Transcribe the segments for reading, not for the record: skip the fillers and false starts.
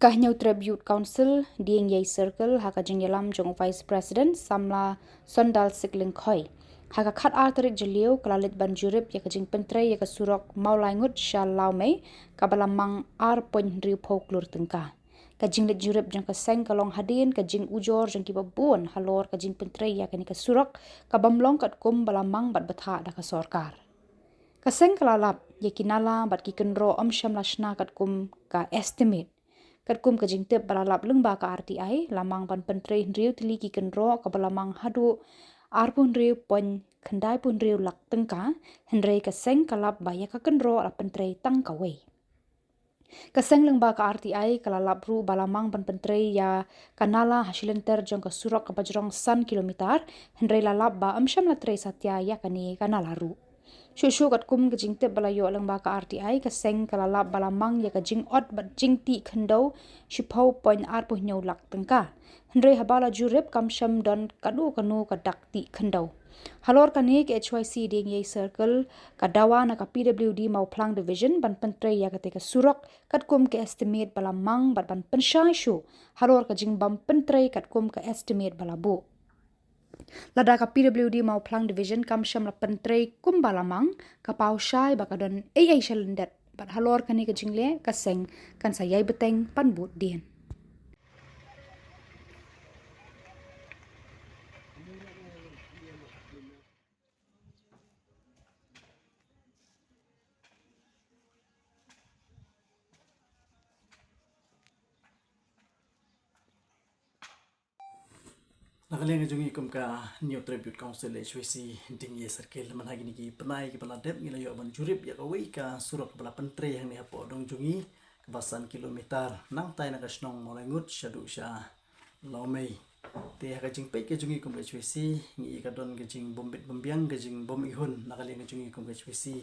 Kahnyau Tribute Council dieng yai circle haka jingyalam jong Vice President Samla Sondal Sikling Khoi. Haka khat arterik jeliu kelalit ban jurip ya kajing pentrei ya kasurok maulaingut shal laumei kabalamang poin riu poklur tengka. Kajing lit jurip jang kaseng kalong hadin kajing ujor jang kibabun halor kajing pentrei ya kani kasurok kabamlong kat kum balamang bat betha da kasorkar. Kaseng kalalap ya kinala bat kikenro syam lashna kat kum ka estimate. Kat kum kajing tip balalap lengba ka RTI lamang ban pentrei riu tili kikenro kabalamang hadu arpun riu pon kendai pun riu lak tengka henrei kaseng kalap baya ka kenro la pentrei tang kawe. Kaseng lengba ka RTI kalalap ru balamang ban pentrei ya kanala hasilenter jong ka surok ka bajrong san kilometer henrei lalap ba syam la trei satya ya kani kanala ru. Shushu kat kum kajing tip balayo lengba ka RTI kaseng kalalap balamang ya kajing ot bat jing ti khendau shipau point arpuh nyau lak tengka. Henrei habala jurip kamsham don kanu kadak ti khendau. Halor kani ke HYC ding yai circle kadawa na ka PWD mau plang division ban pentrei ya ketika surok kat kum ke estimate balamang bat ban pensyai shu. Halor kajing bam pentrei kat kum ke estimate balabu. Lada ka PWD mau plang division kam syam la pentrei kum balamang ka pau syai bakadon ai shalendet bat halor kani ka jingle kaseng kan sayai beteng pan but dien. Nakaling jungi kum ka New Tribute Council HYC ding ye circle man hagi niki penai ki bala dep ngila yo ban jurip ya kawi ka surok bala pentre yang ni hapo dong jungi kebasan kilometer nang tai na kasnong molengut syadu sya lomei te ha kajing pe ke jungi kum HYC ngi ka don kajing bombit bombiang kajing bom ihun nakaling jungi kum HYC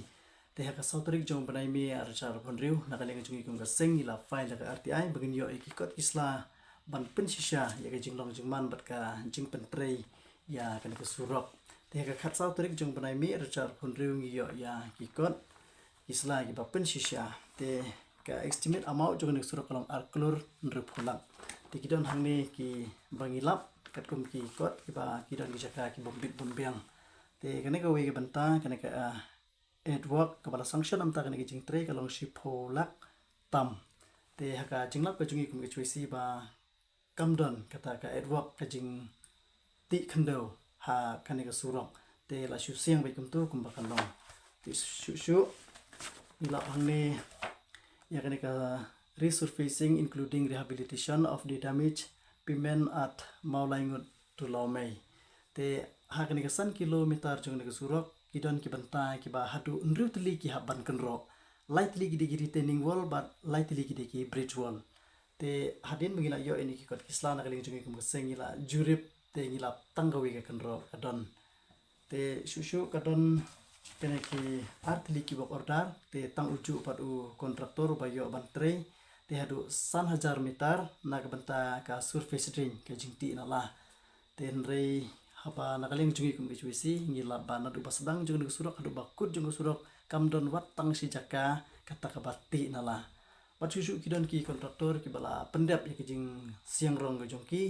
te ha ka sauterik jong penai mi archar konriu nakaling jungi kum ka seng ila file ka RTI bagin yo ikot isla ban pensisya ya ka jing long jing man bat ka jing pentrei ya kan ka surok te ka khat sau trik jong banai mi rachar phun riu ngi yo ya kikot isla ki ba pensisya te ka estimate amount jong nek surok kalong arklur nrup hulang te kidon hangni ki bangilap kat kum ki kot ki ba kidon ki jaka ki bombit bombiang te kane ka we ki banta kane ka work ka bala sanction am ta kane ki jing trei kalong shipholak tam te haka jinglap ka jungi kum ki choisi ba kamdon kata ka edward kajing ti khendau ha kani ka surok te la shu siang bai kum tu kum bakan long ti shu ila hangni ya kani ka resurfacing including rehabilitation of the damage payment at maulaingut to lomei te ha kani ka san kilometer jong ni ka surok kidon ki banta ki ba hadu nru tli ki haban kenro lightly gidi retaining wall but lightly gidi bridge wall te hadin mengila yo ini ki kot kisla na kaling jungi kum sengila jurip te ngila tanggawi ka kenro kadon te shushu kadon kene ki artli ki bok ordar te tang uju pat u kontraktor bayo bantrei te hadu 1000 meter na ka banta ka surface drain ka jingti na la te nrei haba na kaling jungi kum HYC ngila bana du basdang jung surok hadu bakut jung surok kamdon wat tang si jaka kata ka batti na la Pacucu kidon ki kontraktor ki bala pendap ya kijing siang rong ga jongki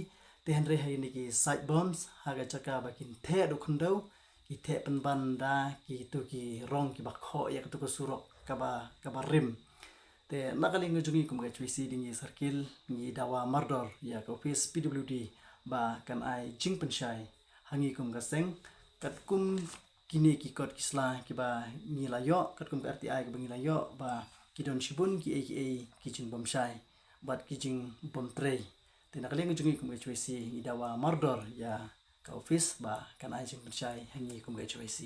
te henre hai ni ki side bombs haga chaka bakin the do khandau ki the penbanda ki tu ki rong ki bakho ya tu ko surok kaba rim te nakaling jongi kum ga chwisi ding circle ni dawa mardor ya ka office PWD ba kan ai jing penshai hangi kum ga seng kat kum kini ki kot kisla ki ba ni layo kat kum RTI ki bangi layo ba kidon shibun ki aka kitchen bom shai bat kitchen bom tray te nakaling jungi kum HYC idawa mardor ya ka office ba kan ai jing penshai hangi kum HYC